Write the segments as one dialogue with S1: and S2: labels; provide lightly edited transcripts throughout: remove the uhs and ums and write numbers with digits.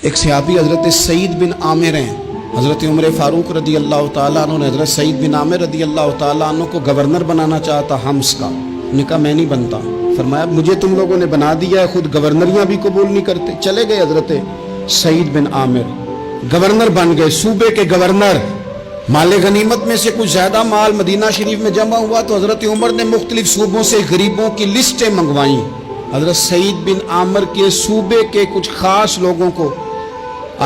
S1: ایک صحابی حضرت سعید بن عامر ہیں، حضرت عمر فاروق رضی اللہ تعالیٰ عنہ نے حضرت سعید بن عامر رضی اللہ تعالیٰ عنہ کو گورنر بنانا چاہتا حمص کا. نے کہا میں نہیں بنتا. فرمایا مجھے تم لوگوں نے بنا دیا ہے، خود گورنریاں بھی قبول نہیں کرتے. چلے گئے حضرت سعید بن عامر، گورنر بن گئے، صوبے کے گورنر. مال غنیمت میں سے کچھ زیادہ مال مدینہ شریف میں جمع ہوا تو حضرت عمر نے مختلف صوبوں سے غریبوں کی لسٹیں منگوائیں. حضرت سعید بن عامر کے صوبے کے کچھ خاص لوگوں کو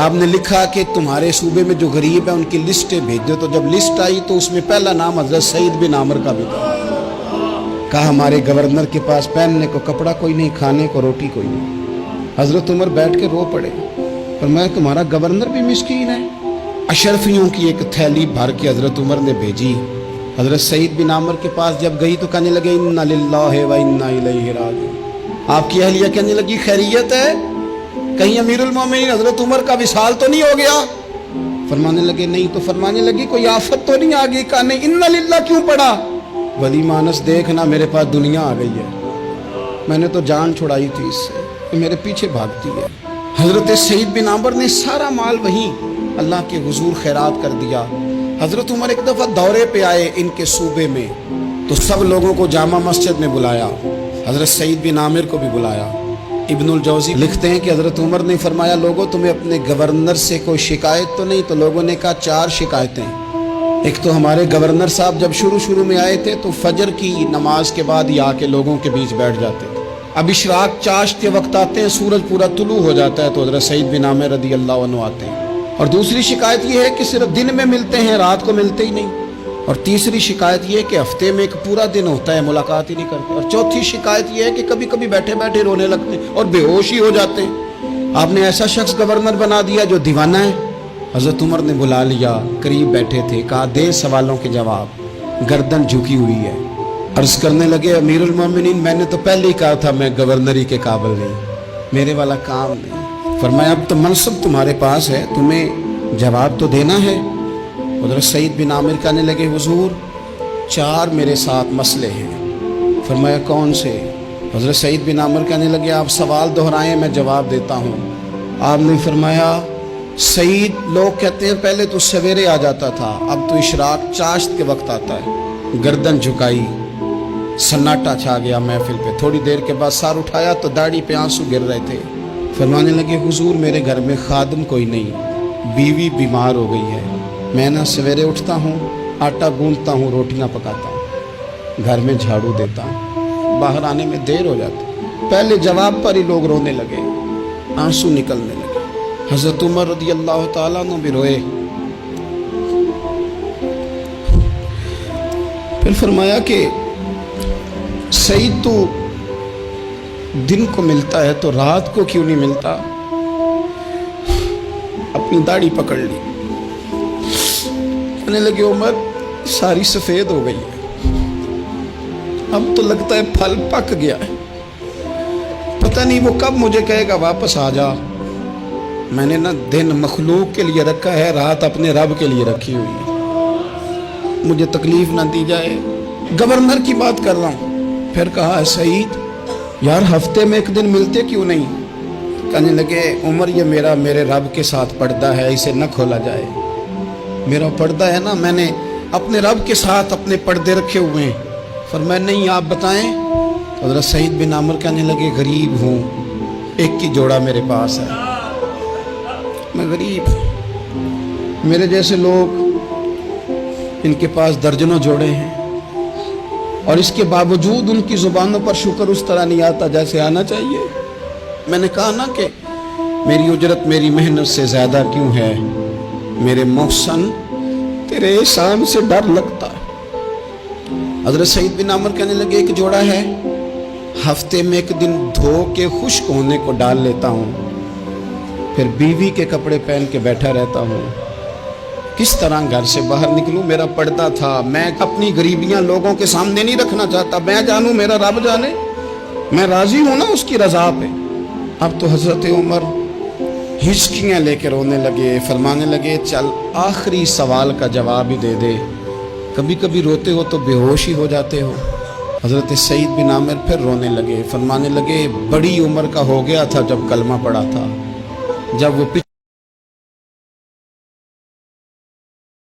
S1: آپ نے لکھا کہ تمہارے صوبے میں جو غریب ہیں ان کی لسٹیں بھیج دو. تو جب لسٹ آئی تو اس میں پہلا نام حضرت سعید بن عامر کا بھی تھا. کہا ہمارے گورنر کے پاس پہننے کو کپڑا کوئی نہیں، کھانے کو روٹی کوئی نہیں. حضرت عمر بیٹھ کے رو پڑے. فرمایا تمہارا گورنر بھی مسکین ہے. اشرفیوں کی ایک تھیلی بھر کے حضرت عمر نے بھیجی. حضرت سعید بن عامر کے پاس جب گئی تو کہنے لگے انا للہ و انا الیہ راجعون. آپ کی اہلیہ کہنے لگی خیریت ہے؟ کہیں امیر المومنین حضرت عمر کا وصال تو نہیں ہو گیا؟ فرمانے لگے نہیں. تو فرمانے لگی کوئی آفت تو نہیں آ گئی؟ کہا نہیں. انا للہ کیوں پڑھا؟ ولی مانس دیکھنا میرے پاس دنیا آ گئی ہے، میں نے تو جان چھڑائی تھی اس سے، کہ میرے پیچھے بھاگتی ہے. حضرت سعید بن عامر نے سارا مال وہیں اللہ کے حضور خیرات کر دیا. حضرت عمر ایک دفعہ دورے پہ آئے ان کے صوبے میں تو سب لوگوں کو جامع مسجد میں بلایا، حضرت سعید بن عامر کو بھی بلایا. ابن الجوزی لکھتے ہیں کہ حضرت عمر نے فرمایا لوگوں تمہیں اپنے گورنر سے کوئی شکایت تو نہیں؟ تو لوگوں نے کہا 4 شکایتیں. ایک تو ہمارے گورنر صاحب جب شروع میں آئے تھے تو فجر کی نماز کے بعد ہی آ کے لوگوں کے بیچ بیٹھ جاتے تھے. اب اشراق چاشت کے وقت آتے ہیں، سورج پورا طلوع ہو جاتا ہے تو حضرت سعید بن عامر رضی اللہ عنہ آتے ہیں. اور دوسری شکایت یہ ہے کہ صرف دن میں ملتے ہیں، رات کو ملتے ہی نہیں. اور تیسری شکایت یہ ہے کہ ہفتے میں ایک پورا دن ہوتا ہے ملاقات ہی نہیں کرتے. اور چوتھی شکایت یہ ہے کہ کبھی کبھی بیٹھے بیٹھے رونے لگتے ہیں اور بے ہوش ہی ہو جاتے ہیں. آپ نے ایسا شخص گورنر بنا دیا جو دیوانہ ہے. حضرت عمر نے بلا لیا، قریب بیٹھے تھے، کہا دے سوالوں کے جواب. گردن جھکی ہوئی ہے. عرض کرنے لگے امیر المومنین میں نے تو پہلے ہی کہا تھا میں گورنری کے قابل نہیں، میرے والا کام نہیں. فرمایا اب تو منصب تمہارے پاس ہے، تمہیں جواب تو دینا ہے. حضرت سعید بن عامر کہنے لگے حضور 4 میرے ساتھ مسئلے ہیں. فرمایا کون سے؟ حضرت سعید بن عامر کہنے لگے آپ سوال دہرائیں میں جواب دیتا ہوں. آپ نے فرمایا سعید لوگ کہتے ہیں پہلے تو سویرے آ جاتا تھا، اب تو اشراق چاشت کے وقت آتا ہے. گردن جھکائی، سناٹا چھا گیا محفل پہ. تھوڑی دیر کے بعد سار اٹھایا تو داڑھی پہ آنسو گر رہے تھے. فرمانے لگے حضور میرے گھر میں خادم کوئی نہیں، بیوی بیمار ہو گئی ہے. میں نہ سویرے اٹھتا ہوں، آٹا گوندتا ہوں، روٹیاں پکاتا ہوں، گھر میں جھاڑو دیتا ہوں، باہر آنے میں دیر ہو جاتی. پہلے جواب پر ہی لوگ رونے لگے، آنسو نکلنے لگے. حضرت عمر رضی اللہ تعالیٰ عنہ بھی روئے. پھر فرمایا کہ سعید تو دن کو ملتا ہے تو رات کو کیوں نہیں ملتا؟ اپنی داڑھی پکڑ لی. کہنے لگے عمر ساری سفید ہو گئی ہے، اب تو لگتا ہے پھل پک گیا ہے، پتہ نہیں وہ کب مجھے کہے گا واپس آ جا. میں نے نہ دن مخلوق کے لیے رکھا ہے، رات اپنے رب کے لیے رکھی ہوئی ہے، مجھے تکلیف نہ دی جائے. گورنر کی بات کر رہا ہوں. پھر کہا سعید یار ہفتے میں ایک دن ملتے کیوں نہیں؟ کہنے لگے عمر یہ میرے رب کے ساتھ پردہ ہے، اسے نہ کھولا جائے. میرا پردہ ہے نا، میں نے اپنے رب کے ساتھ اپنے پردے رکھے ہوئے ہیں. فرمایا نہیں آپ بتائیں. حضرت سعید بن عامر کہنے لگے غریب ہوں، ایک کی جوڑا میرے پاس ہے، میں غریب ہوں. میرے جیسے لوگ ان کے پاس درجنوں جوڑے ہیں اور اس کے باوجود ان کی زبانوں پر شکر اس طرح نہیں آتا جیسے آنا چاہیے. میں نے کہا نا کہ میری اجرت میری محنت سے زیادہ کیوں ہے؟ میرے محسن تیرے احسان سے ڈر لگتا ہے. حضرت سعید بن عامر کہنے لگے ایک جوڑا ہے، ہفتے میں ایک دن دھو کے خشک ہونے کو ڈال لیتا ہوں، پھر بیوی کے کپڑے پہن کے بیٹھا رہتا ہوں. کس طرح گھر سے باہر نکلوں؟ میرا پردہ تھا. میں اپنی غریبیاں لوگوں کے سامنے نہیں رکھنا چاہتا. میں جانوں میرا رب جانے، میں راضی ہوں نا اس کی رضا پہ. اب تو حضرت عمر ہچکیاں لے کے رونے لگے. فرمانے لگے چل آخری سوال کا جواب ہی دے دے، کبھی کبھی روتے ہو تو بے ہوش ہی ہو جاتے ہو. حضرت سعید بن عامر پھر رونے لگے. فرمانے لگے بڑی عمر کا ہو گیا تھا جب کلمہ پڑھا تھا، جب وہ